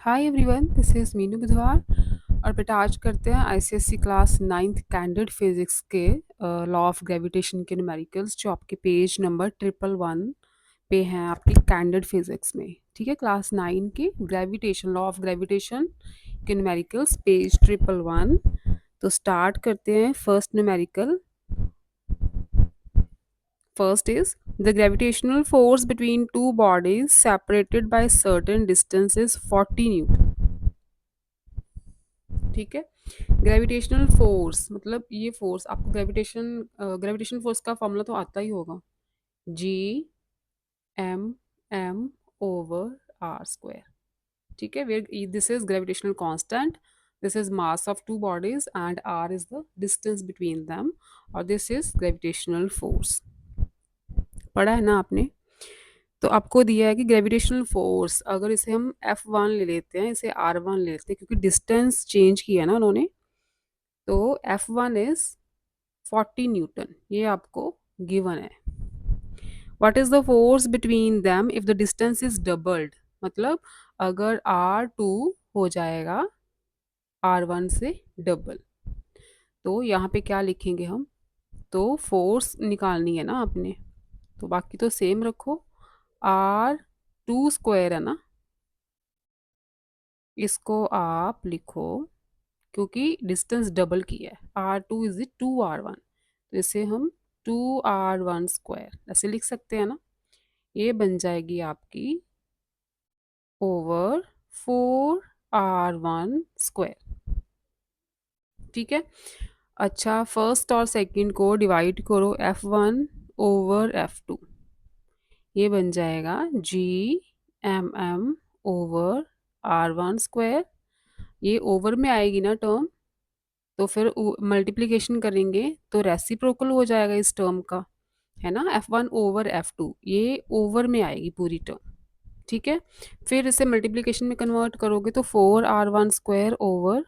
Hi everyone, this is Meenu बुधवार। और बेटा आज करते हैं ICSC class 9th candid physics के लॉ ऑफ ग्रेविटेशन के न्यूमेरिकल्स जो आपके पेज नंबर 111 पे हैं आपकी कैंडिड फिजिक्स में। ठीक है, क्लास 9 के ग्रेविटेशन लॉ ऑफ ग्रेविटेशन के न्यूमेरिकल्स पेज 111। तो स्टार्ट करते हैं। First numerical, first is the gravitational force between two bodies separated by certain distance is 40 Newton. ठीक है, ग्रेविटेशनल फोर्स मतलब ये फोर्स आपको ग्रेविटेशन फोर्स का फॉर्मूला तो आता ही होगा, G M M over R square. ठीक है, where this is gravitational constant, this is mass of two bodies and R is the distance between them, और दिस इज ग्रेविटेशनल फोर्स। पढ़ा है ना आपने? तो आपको दिया है कि ग्रेविटेशनल फोर्स अगर इसे हम F1 ले लेते हैं, इसे R1 ले लेते हैं क्योंकि डिस्टेंस चेंज किया ना उन्होंने। तो F1 इज 40 न्यूटन, ये आपको गिवन है। What is the force between them if the distance is doubled, मतलब अगर R2 हो जाएगा R1 से डबल, तो यहाँ पे क्या लिखेंगे हम? तो फोर्स निकालनी है ना आपने, तो बाकी तो सेम रखो। R2 स्क्वायर है ना, इसको आप लिखो क्योंकि डिस्टेंस डबल किया है। R2 इज 2R1, तो इसे हम 2R1 स्क्वायर ऐसे लिख सकते हैं ना। ये बन जाएगी आपकी ओवर 4R1 स्क्वायर। ठीक है, अच्छा फर्स्ट और सेकंड को डिवाइड करो, F1 ओवर F2, ये बन जाएगा G ओवर R1 स्क्वायर। ये ओवर में आएगी ना टर्म, तो फिर मल्टीप्लिकेशन करेंगे तो रेसिप्रोकल हो जाएगा इस टर्म का, है ना। F1 ओवर F2 ये ओवर में आएगी पूरी टर्म। ठीक है, फिर इसे मल्टीप्लिकेशन में कन्वर्ट करोगे तो 4R1 स्क्वायर ओवर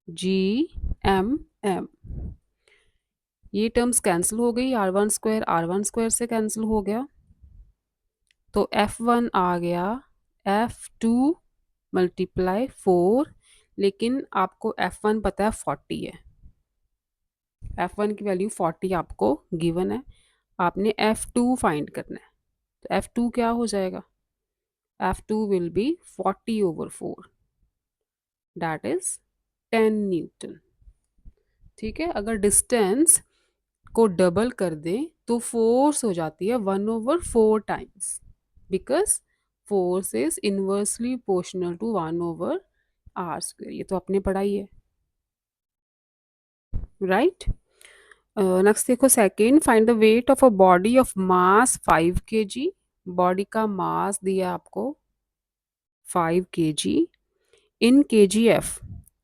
G ये टर्म्स कैंसिल हो गई, R1 स्क्वायर से कैंसिल हो गया, तो F1 आ गया F2 मल्टीप्लाई 4, लेकिन आपको F1 पता है 40 है, F1 की वैल्यू 40 आपको गिवन है, आपने F2 फाइंड करना है। तो F2 क्या हो जाएगा? F2 will be 40 over 4, that is 10 Newton. ठीक है, अगर डिस्टेंस को डबल कर दें तो फोर्स हो जाती है 1/4 times, because force is inversely proportional to 1/r²। ये तो आपने पढ़ा ही है, राइट। नेक्स्ट देखो, second, find the weight of a body of mass 5 kg। Body का मास दिया आपको 5 kg इन kgf।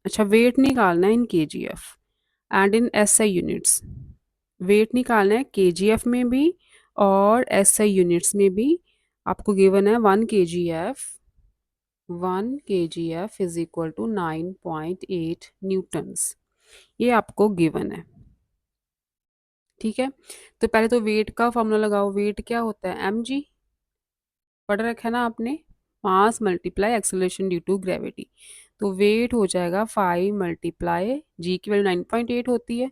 अच्छा, वेट निकालना है in kgf and in SI units. Weight निकालना है kgf में भी और SI यूनिट्स में भी। आपको गिवन है 1 kgf is equal to 9.8 newtons, ये आपको गिवन है। ठीक है, तो पहले तो वेट का फॉर्मूला लगाओ। वेट क्या होता है? mg, पढ़ रखा है ना आपने, mass multiply acceleration due to gravity. तो वेट हो जाएगा 5 मल्टीप्लाई जी की वैल्यू 9.8 होती है,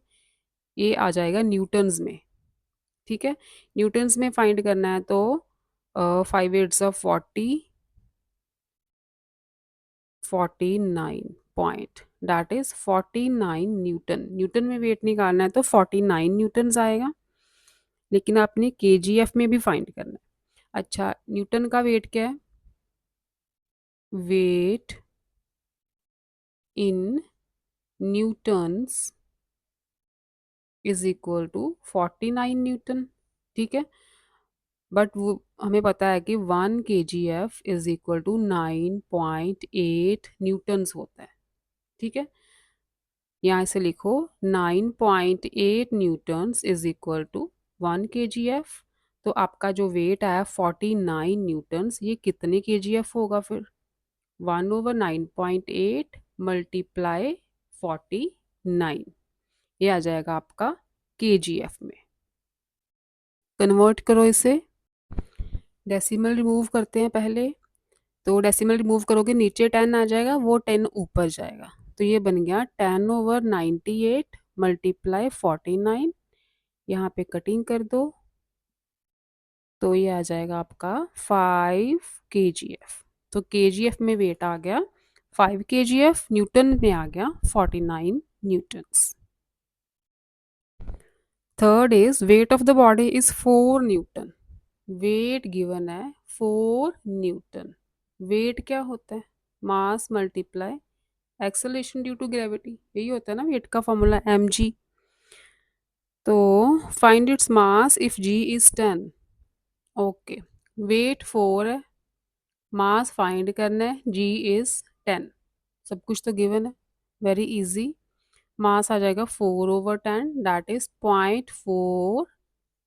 ये आ जाएगा न्यूटन्स में। ठीक है, न्यूटन्स में फाइंड करना है तो 5 8 49 point, that is 49 Newton. Newton में वेट निकालना है तो 49 न्यूटन्स आएगा, लेकिन आपने kgf में भी फाइंड करना है। अच्छा, न्यूटन का वेट क्या है? Weight in newtons is equal to 49 newton. ठीक है, बट वो हमें पता है कि 1 kgf is equal to 9.8 newtons होता है। ठीक है, यहाँ से लिखो 9.8 newtons is equal to 1 kgf। तो आपका जो वेट आया 49 न्यूटन्स, ये कितने kgf होगा फिर? 1/9.8 मल्टीप्लाई 49, ये आ जाएगा आपका kgf में। कन्वर्ट करो इसे, डेसिमल रिमूव करते हैं पहले। तो डेसिमल रिमूव करोगे नीचे 10 आ जाएगा, वो 10 ऊपर जाएगा। तो ये बन गया 10/98 मल्टीप्लाई 49। यहाँ पे कटिंग कर दो, तो ये आ जाएगा आपका 5 kgf। तो kgf में वेट आ गया 5 kgf, न्यूटन में आ गया 49 newtons. Third is weight of the body is 4 newton. Weight given है 4 न्यूटन। वेट क्या होता है? Mass multiply acceleration due to gravity, यही होता है ना वेट का फॉर्मूला mg। तो find its mass if g is 10। Okay, weight 4 है, मास फाइंड करना है, g इज 10, सब कुछ तो गिवन है, वेरी इजी। मास आ जाएगा 4/10, दैट इज 0.4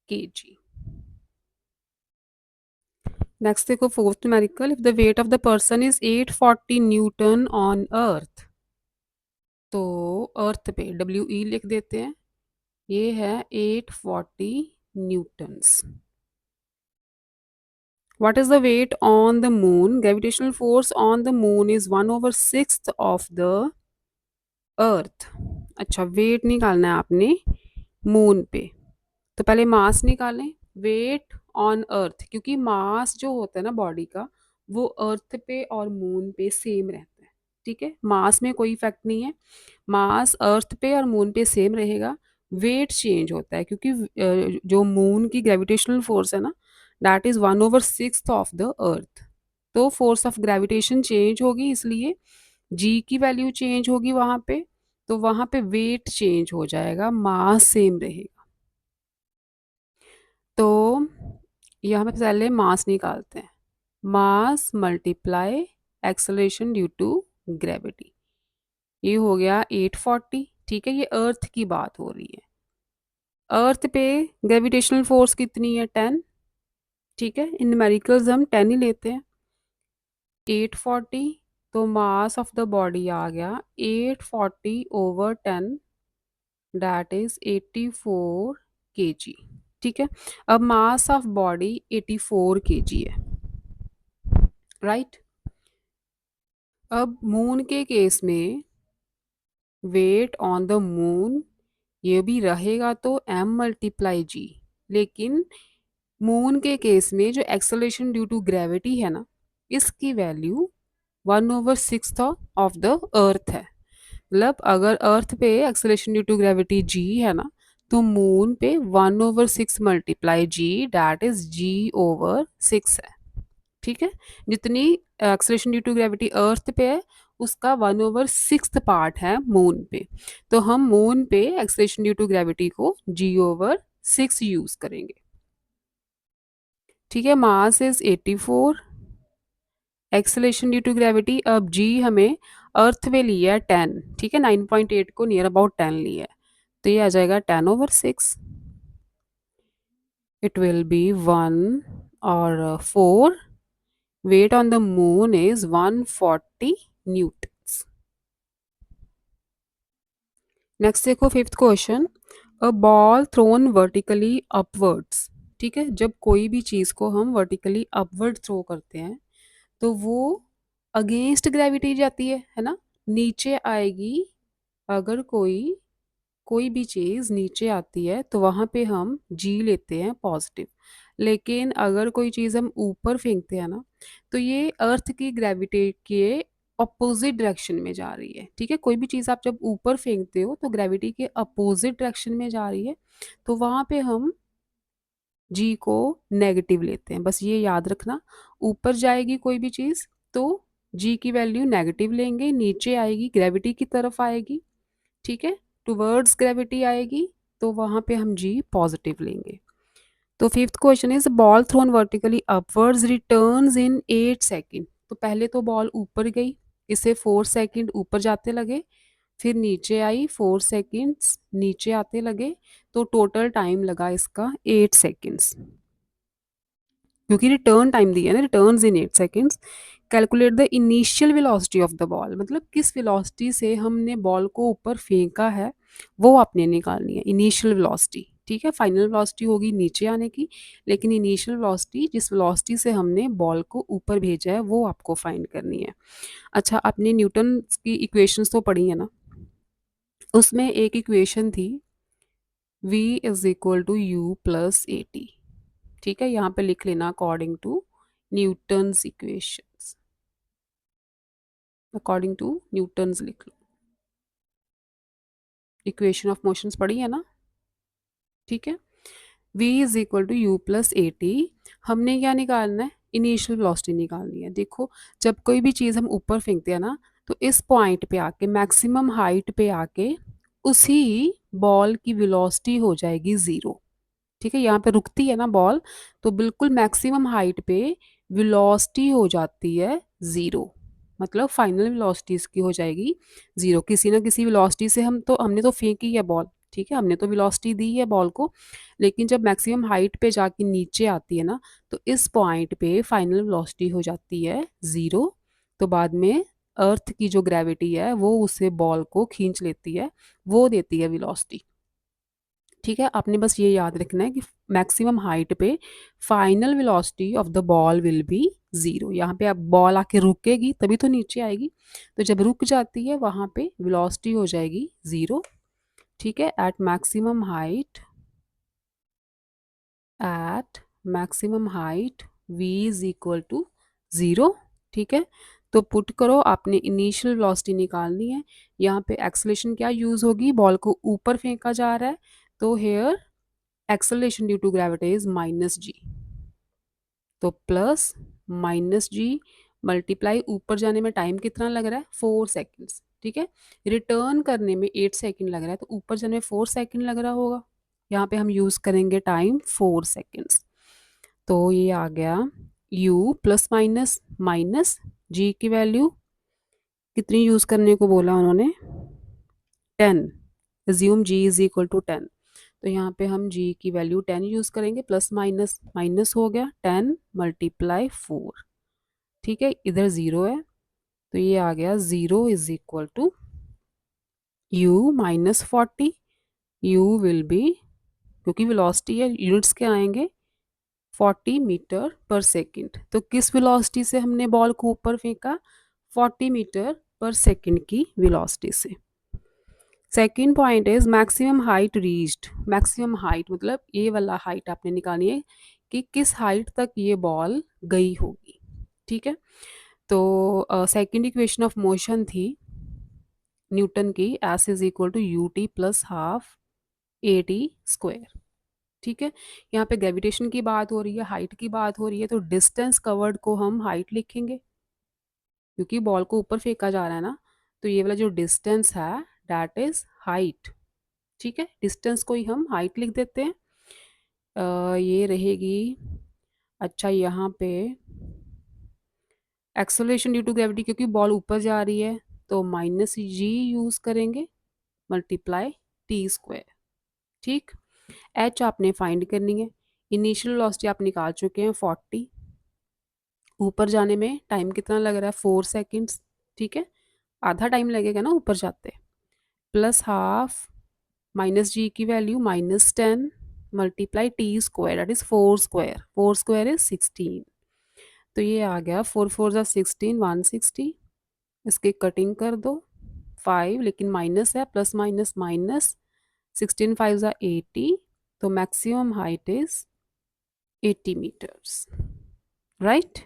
kg। नेक्स्ट देखो fourth numerical, if the weight of the person is 840 Newton on earth. तो अर्थ पे डब्ल्यू ई लिख देते हैं, ये है 840 Newton's. What is the weight on the moon? Gravitational force on the moon is 1/6 of the earth। अच्छा, weight निकालना है आपने मून पे, तो पहले मास निकालें। वेट ऑन अर्थ, क्योंकि मास जो होता है ना बॉडी का, वो अर्थ पे और मून पे सेम रहता है। ठीक है, मास में कोई इफेक्ट नहीं है, मास अर्थ पे और मून पे सेम रहेगा। वेट चेंज होता है क्योंकि जो मून की ग्रेविटेशनल फोर्स है ना, that is 1/6 of the earth. तो फोर्स ऑफ ग्रेविटेशन चेंज होगी, इसलिए जी की वैल्यू चेंज होगी वहां पे, तो वहां पे वेट चेंज हो जाएगा, मास सेम रहेगा। तो यहाँ पे पहले मास निकालते हैं, mass multiply acceleration due to gravity, ये हो गया 840। ठीक है, ये अर्थ की बात हो रही है। अर्थ पे ग्रेविटेशनल फोर्स कितनी है? 10। ठीक है, इन न्यूमेरिकल्स हम 10 ही लेते हैं। 840, तो मास ऑफ द बॉडी आ गया 840/10, दैट इज 84 kg। ठीक है, अब मास ऑफ बॉडी 84 kg है, राइट। अब मून के केस में वेट ऑन द मून ये भी रहेगा तो m×g, लेकिन मून के केस में जो एक्सेलरेशन ड्यू टू ग्रेविटी है ना, इसकी वैल्यू 1/6 ऑफ द अर्थ है। मतलब अगर अर्थ पे acceleration due to gravity g है ना, तो मून पे 1/6 multiply g, that is g/6 है। ठीक है, जितनी एक्सेलरेशन ड्यू टू ग्रेविटी अर्थ पे है, उसका 1/6 पार्ट है मून पे। तो हम मून पे एक्सेलरेशन ड्यू टू ग्रेविटी को g/6 यूज करेंगे। ठीक है, mass is 84, acceleration due to gravity, अब g हमें अर्थ पे लिया है 10। ठीक है, 9.8 को नियर अबाउट 10 लिया है, तो ये आ जाएगा 10/6। इट विल बी 1 और 4। Weight on the moon is 140 newtons. Next देखो fifth question, a ball thrown vertically upwards. ठीक है, जब कोई भी चीज़ को हम वर्टिकली अपवर्ड थ्रो करते हैं, तो वो अगेंस्ट ग्रेविटी जाती है ना, नीचे आएगी। अगर कोई कोई भी चीज़ नीचे आती है तो वहाँ पे हम जी लेते हैं पॉजिटिव, लेकिन अगर कोई चीज़ हम ऊपर फेंकते हैं ना, तो ये अर्थ की ग्रेविटी के अपोजिट डायरेक्शन में जा रही है। ठीक है, कोई भी चीज़ आप जब ऊपर फेंकते हो तो ग्रेविटी के अपोजिट डायरेक्शन में जा रही है, तो वहाँ पे हम जी को नेगेटिव लेते हैं। बस ये याद रखना, ऊपर जाएगी कोई भी चीज़ तो जी की वैल्यू नेगेटिव लेंगे, नीचे आएगी ग्रेविटी की तरफ आएगी, ठीक है, टुवर्ड्स ग्रेविटी आएगी, तो वहाँ पे हम जी पॉजिटिव लेंगे। तो fifth question is ball thrown vertically upwards returns in 8 second. तो पहले तो बॉल ऊपर गई, इसे 4 सेकेंड ऊपर जाते लगे, फिर नीचे आई 4 सेकेंड्स नीचे आते लगे, तो टोटल टाइम लगा इसका 8 सेकेंड्स, क्योंकि रिटर्न टाइम दिया है ना, returns in 8 seconds. Calculate the initial velocity of the ball, मतलब किस वेलोसिटी से हमने बॉल को ऊपर फेंका है, वो आपने निकालनी है, इनिशियल वेलोसिटी। ठीक है, फाइनल वेलोसिटी होगी नीचे आने की, लेकिन इनिशियल वेलोसिटी जिस वेलोसिटी से हमने बॉल को ऊपर भेजा है वो आपको फाइंड करनी है। अच्छा, आपने न्यूटन की इक्वेशंस तो पढ़ी है ना, उसमें एक इक्वेशन थी v is equal to u plus a t. ठीक है, यहाँ पे लिख लेना according to newton's equations, according to newton's लिख लो। इक्वेशन ऑफ मोशंस पढ़ी है ना, ठीक है। v is equal to u plus a t. हमने क्या निकालना है, इनिशियल वेलोसिटी निकालनी है। देखो, जब कोई भी चीज़ हम ऊपर फेंकते हैं ना, तो इस पॉइंट पे आके मैक्सिमम हाइट पे आके उसी बॉल की वेलोसिटी हो जाएगी ज़ीरो। ठीक है, यहाँ पे रुकती है ना बॉल, तो बिल्कुल मैक्सिमम हाइट पे वेलोसिटी हो जाती है ज़ीरो। मतलब फाइनल वेलोसिटी इसकी हो जाएगी ज़ीरो। किसी ना किसी वेलोसिटी से हमने तो फेंकी है बॉल, ठीक है, हमने तो वेलोसिटी दी है बॉल को, लेकिन जब मैक्सिमम हाइट पे जाके नीचे आती है ना, तो इस पॉइंट पे फाइनल वेलोसिटी हो जाती है ज़ीरो। तो बाद में अर्थ की जो ग्रेविटी है वो उसे बॉल को खींच लेती है, वो देती है वेलोसिटी। ठीक है, आपने बस ये याद रखना है कि मैक्सिमम हाइट पे final velocity of the ball will be zero. यहाँ पे अब बॉल आके रुकेगी तभी तो नीचे आएगी, तो जब रुक जाती है वहाँ पे वेलोसिटी हो जाएगी ज़ीरो। ठीक है, at maximum height v is equal to zero. ठीक है, तो पुट करो, आपने इनिशियल वेलोसिटी निकालनी है। यहाँ पे एक्सेलरेशन क्या यूज़ होगी, बॉल को ऊपर फेंका जा रहा है, तो here acceleration due to gravity is minus g. तो प्लस माइनस जी मल्टीप्लाई, ऊपर जाने में टाइम कितना लग रहा है, 4 सेकेंड्स। ठीक है, रिटर्न करने में 8 सेकेंड लग रहा है, तो ऊपर जाने में 4 सेकेंड लग रहा होगा। यहाँ पे हम यूज़ करेंगे टाइम 4 सेकेंड्स। तो ये आ गया u plus minus minus g की वैल्यू कितनी यूज़ करने को बोला उन्होंने, 10। Assume g is equal to 10, तो यहाँ पे हम g की वैल्यू 10 यूज़ करेंगे। प्लस माइनस माइनस हो गया, 10 मल्टीप्लाई 4। ठीक है, इधर ज़ीरो है, तो ये आ गया zero is equal to u minus 40। u will be, क्योंकि वेलोसिटी है, यूनिट्स के आएंगे 40 मीटर पर सेकंड। तो किस वेलोसिटी से हमने बॉल को ऊपर फेंका, 40 मीटर पर सेकंड की वेलोसिटी से। Second point is maximum height reached. Maximum height मतलब ये वाला हाइट आपने निकालनी है कि किस हाइट तक ये बॉल गई होगी। ठीक है, तो सेकेंड इक्वेशन ऑफ मोशन थी न्यूटन की, s is equal to u t plus half a t square. ठीक है, यहाँ पे ग्रेविटेशन की बात हो रही है, हाइट की बात हो रही है, तो डिस्टेंस कवर्ड को हम हाइट लिखेंगे, क्योंकि बॉल को ऊपर फेंका जा रहा है ना, तो ये वाला जो डिस्टेंस है दैट इज हाइट। ठीक है, डिस्टेंस को ही हम हाइट लिख देते हैं। ये रहेगी। अच्छा, यहाँ पे एक्सेलरेशन ड्यू टू ग्रेविटी, क्योंकि बॉल ऊपर जा रही है, तो माइनस जी यूज़ करेंगे मल्टीप्लाई टी स्क्वायर। ठीक, एच आपने फाइंड करनी है। इनिशियल वेलोसिटी आप निकाल चुके हैं 40, ऊपर जाने में टाइम कितना लग रहा है, 4 सेकेंड्स। ठीक है, आधा टाइम लगेगा ना ऊपर जाते। प्लस हाफ माइनस जी की value minus 10 multiply T square, that is 4 square. 4 square is 16। तो ये आ गया 4 4 जा 16, 160। इसकी कटिंग कर दो, 5 लेकिन माइनस है, प्लस माइनस माइनस, 16 5 जा 80। तो maximum height is 80 metres, right.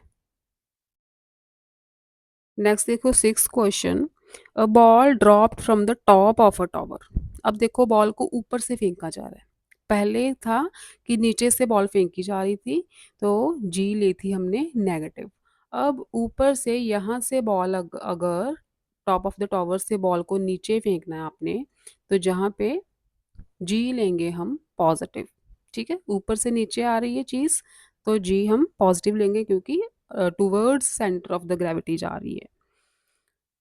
Next देखो, six question. A ball dropped from the top of a tower. अब देखो, बॉल को ऊपर से फेंका जा रहा है। पहले था कि नीचे से बॉल फेंकी जा रही थी, तो जी ली थी हमने नेगेटिव। अब ऊपर से यहाँ से बॉल अगर टॉप ऑफ द टॉवर से बॉल को नीचे फेंकना है आपने, तो जहाँ पे जी लेंगे हम पॉजिटिव। ठीक है, ऊपर से नीचे आ रही है चीज़, तो जी हम पॉजिटिव लेंगे, क्योंकि towards centre of the gravity जा रही है।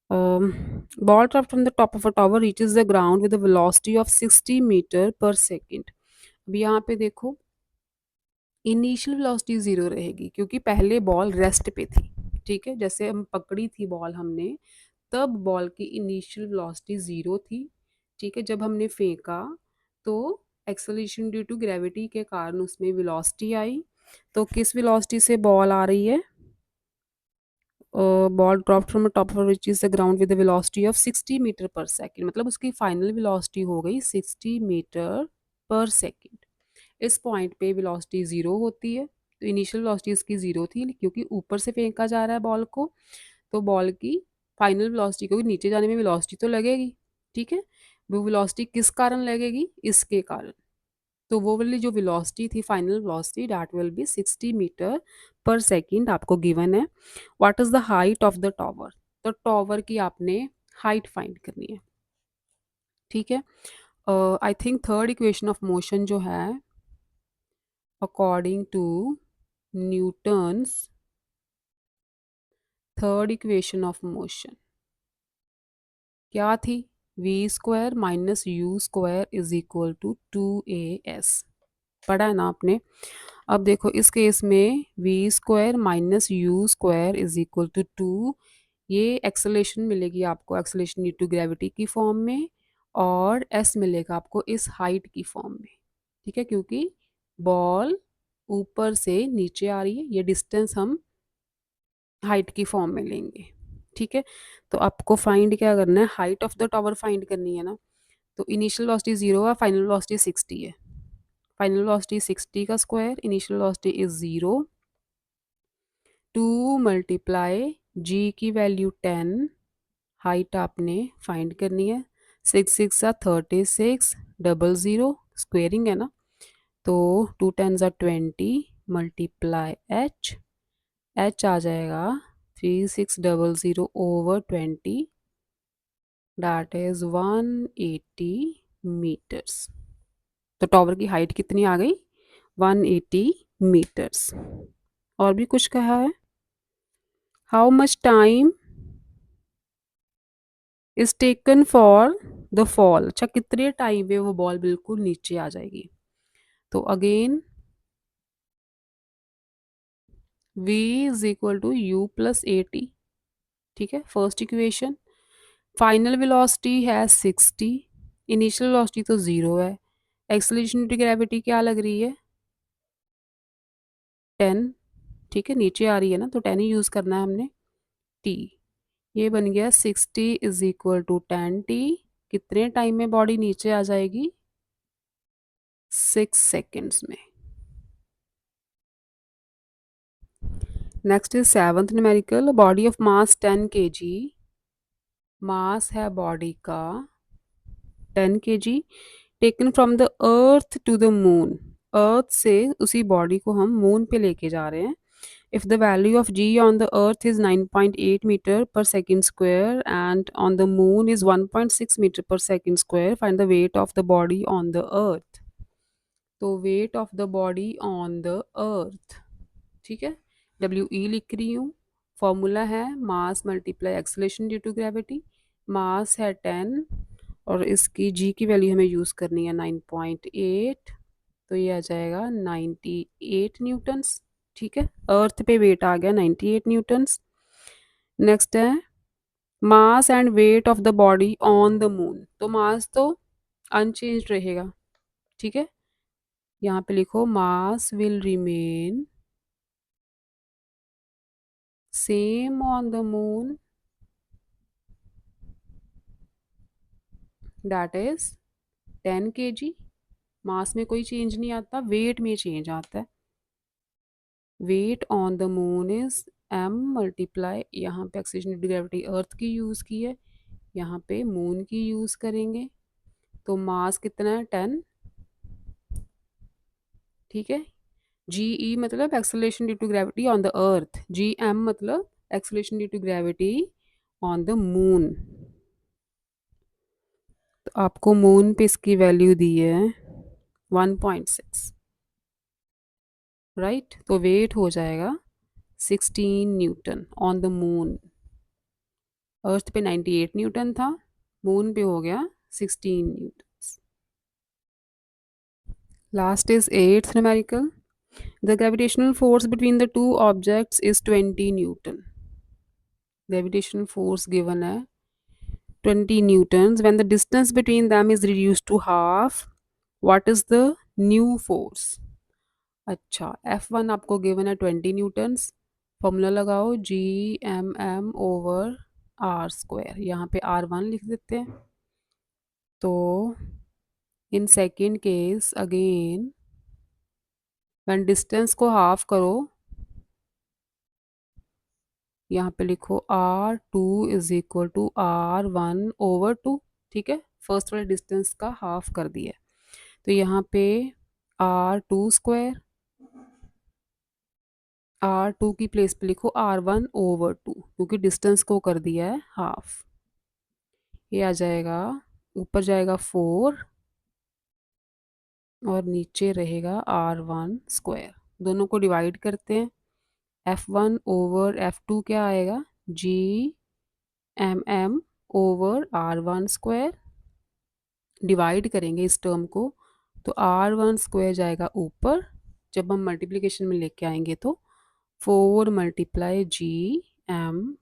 Ball dropped from the top of a tower reaches the ground with a velocity of 60 metre per second. अब यहाँ पे देखो, इनिशियल वेलोसिटी ज़ीरो रहेगी, क्योंकि पहले बॉल रेस्ट पे थी। ठीक है, जैसे हम पकड़ी थी बॉल हमने, तब बॉल की इनिशियल वेलोसिटी ज़ीरो थी। ठीक है, जब हमने फेंका तो एक्सेलरेशन ड्यू टू ग्रेविटी के कारण उसमें वेलोसिटी आई। तो किस वेलोसिटी से बॉल आ रही है? Ball drop from top of which is the ground with the velocity of 60 metre per second, मतलब उसकी फाइनल वेलोसिटी हो गई 60 मीटर पर सेकेंड। इस पॉइंट पे वेलोसिटी ज़ीरो होती है, तो इनिशियल वेलोसिटी इसकी ज़ीरो थी क्योंकि ऊपर से फेंका जा रहा है बॉल को, तो बॉल की फाइनल वेलोसिटी, क्योंकि नीचे जाने में वेलोसिटी तो लगेगी, ठीक है। वो वेलोसिटी किस कारण लगेगी? इसके कारण। तो वो वाली जो वेलोसिटी थी, final velocity, that will be 60 metre per second आपको गिवन है। What is the height of the tower? तो टॉवर की आपने हाइट फाइंड करनी है, ठीक है। I think third equation of motion जो है, according to newton's third equation of motion क्या थी? V square minus u square is equal to 2as। पढ़ा है ना आपने? अब देखो इस केस में v square minus u square is equal to 2, ये एक्सेलेरेशन मिलेगी आपको, एक्सेलेरेशन ड्यू टू ग्रेविटी की फॉर्म में, और एस मिलेगा आपको इस हाइट की फॉर्म में, ठीक है, क्योंकि बॉल ऊपर से नीचे आ रही है, ये डिस्टेंस हम हाइट की फॉर्म में लेंगे, ठीक है। तो आपको फाइंड क्या करना है? Height of the tower find करनी है ना। तो इनिशियल वेलोसिटी 0 है, फाइनल वेलोसिटी 60 है। फाइनल वेलोसिटी 60 का square, initial velocity is 0, 2 multiply g की वैल्यू 10, हाइट आपने फाइंड करनी है, 6 6 36, 0 स्क्वेयरिंग है ना, तो 2 10 20 मल्टीप्लाई एच आ जाएगा 3600 ओवर 20, दैट इज 180 मीटर्स। तो टॉवर की हाइट कितनी आ गई? 180 मीटर्स। और भी कुछ कहा है? How much time is taken for the fall? अच्छा, कितने टाइम में वो बॉल बिल्कुल नीचे आ जाएगी? तो again v is equal to u plus a t, ठीक है, फर्स्ट इक्वेशन। फाइनल वेलोसिटी है 60, इनिशियल वेलोसिटी तो 0 है, एक्सेलरेशन टू ग्रेविटी क्या लग रही है? 10, ठीक है, नीचे आ रही है ना, तो 10 ही यूज़ करना है हमने, t। ये बन गया 60 इज इक्वल टू 10t। कितने टाइम में बॉडी नीचे आ जाएगी? 6 सेकेंड्स में। Next is seventh numerical, body of mass 10 kg, mass है बॉडी का 10 kg, taken from the earth to the moon, earth से उसी बॉडी को हम मून पे लेके जा रहे हैं। If the value of g on the earth is 9.8 meter per second square and on the moon is 1.6 meter per second square, find the weight of the body on the earth। तो weight of the body on the earth, ठीक है, W E लिख रही हूँ। Formula है mass multiply acceleration due to gravity, mass है 10 और इसकी जी की वैल्यू हमें यूज़ करनी है 9.8, तो ये आ जाएगा 98 न्यूटन्स, ठीक है। अर्थ पे वेट आ गया 98 न्यूटन्स। नेक्स्ट है mass and wait of the body on the moon, तो मास तो अनचेंज रहेगा, ठीक है, यहाँ पे लिखो mass will remain same on the moon, that is 10 kg। मास में कोई चेंज नहीं आता, वेट में चेंज आता है। Weight on the moon is m multiply, यहाँ पे acceleration due to gravity earth की यूज़ की है, यहाँ पे मून की यूज़ करेंगे, तो मास कितना है 10, ठीक है। जी ई मतलब acceleration due to gravity on the earth, g m मतलब acceleration due to gravity on the moon. तो आपको मून पे इसकी वैल्यू दी है 1.6, राइट, तो वेट हो जाएगा 16 न्यूटन ऑन द मून। अर्थ पे 98 न्यूटन था, मून पे हो गया 16 Newton. Last is eighth numerical, the gravitational force between the two objects is 20 Newton. Gravitational force given है 20 newtons when the distance between them is reduced to half, what is the new force? अच्छा, F1 आपको given है 20 Newton's. Formula लगाओ Gmm over R square, यहाँ पे R1 लिख देते हैं। तो in second case again when distance को हाफ करो, यहाँ पे लिखो R2 is equal to R1 over 2। ठीक है, फर्स्ट वाले डिस्टेंस का हाफ कर दिया, तो यहाँ पे R2 स्क्वायर, R2 की प्लेस पे लिखो R1 ओवर 2, क्योंकि डिस्टेंस को कर दिया है हाफ। ये आ जाएगा, ऊपर जाएगा 4 और नीचे रहेगा R1 स्क्वायर। दोनों को डिवाइड करते हैं, F1 ओवर F2 क्या आएगा? Gmm over R1 square. Divide करेंगे इस टर्म को, तो R1 स्क्वायर जाएगा ऊपर, जब हम मल्टीप्लिकेशन में लेके आएंगे तो 4 multiply Gmm,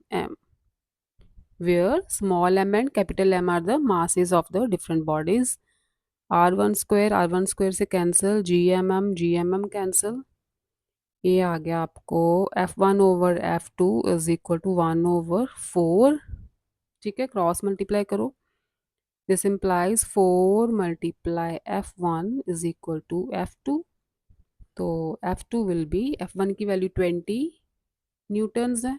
where small m and capital M are the masses of the different bodies. R1 square से कैंसिल, Gmm कैंसिल। ये आ गया आपको F1 over F2 is equal to 1 over 4। ठीक है, क्रॉस मल्टीप्लाई करो, this implies 4 multiply F1 is equal to F2। तो F2 will be, F1 की वैल्यू 20 न्यूटन्स है,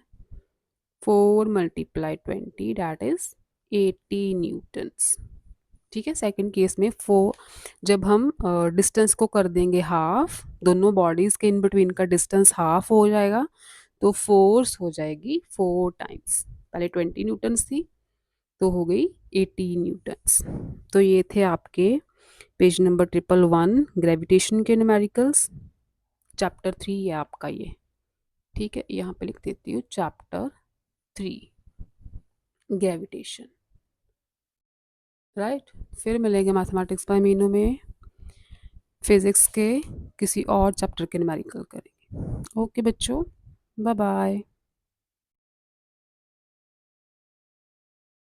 4 मल्टीप्लाई 20 डैट इज 80 न्यूटन्स। ठीक है, सेकंड केस में जब हम डिस्टेंस को कर देंगे हाफ, दोनों बॉडीज के इन बिटवीन का डिस्टेंस हाफ हो जाएगा, तो फोर्स हो जाएगी 4 टाइम्स। पहले 20 न्यूटन्स थी, तो हो गई 80 न्यूटन्स। तो ये थे आपके पेज नंबर 111 ग्रेविटेशन के न्यूमेरिकल्स, चैप्टर 3 है आपका ये। ठीक है, यहाँ पे लिख देती हूँ चैप्टर 3 ग्रेविटेशन। राइट, फिर मिलेंगे मैथमेटिक्स बाय मीनू में, फिजिक्स के किसी और चैप्टर के न्यूमेरिकल करेंगे। ओके बच्चों, बाय बाय।